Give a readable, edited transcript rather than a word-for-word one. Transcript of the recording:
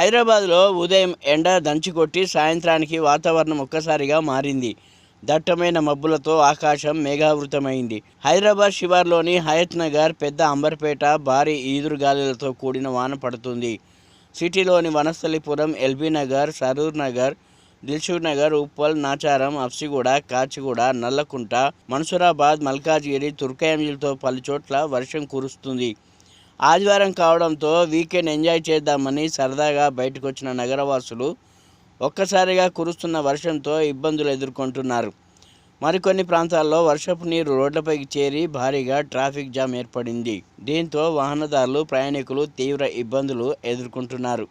హైదరాబాద్లో ఉదయం ఎండ దంచికొట్టి సాయంత్రానికి వాతావరణం ఒక్కసారిగా మారింది. దట్టమైన మబ్బులతో ఆకాశం మేఘావృతమైంది. హైదరాబాద్ శివార్లోని హయత్ నగర్, పెద్ద అంబర్పేట భారీ ఈదురుగాలులతో కూడిన వాన పడుతుంది. సిటీలోని వనస్థలిపురం, ఎల్బీ నగర్, సరూర్ నగర్, దిల్సుఖ్ నగర్, ఉప్పల్, నాచారం, అఫ్సిగూడ, కాచిగూడ, నల్లకుంట, మన్సూరాబాద్, మల్కాజ్గిరి, తుర్కయంజిల్తో పలుచోట్ల వర్షం కురుస్తుంది. ఆదివారం కావడంతో వీకెండ్ ఎంజాయ్ చేద్దామని సరదాగా బయటకొచ్చిన నగరవాసులు ఒక్కసారిగా కురుస్తున్న వర్షంతో ఇబ్బందులు ఎదుర్కొంటున్నారు. మరికొన్ని ప్రాంతాల్లో వర్షపు నీరు రోడ్లపైకి చేరి భారీగా ట్రాఫిక్ జామ్ ఏర్పడింది. దీంతో వాహనదారులు, ప్రయాణికులు తీవ్ర ఇబ్బందులు ఎదుర్కొంటున్నారు.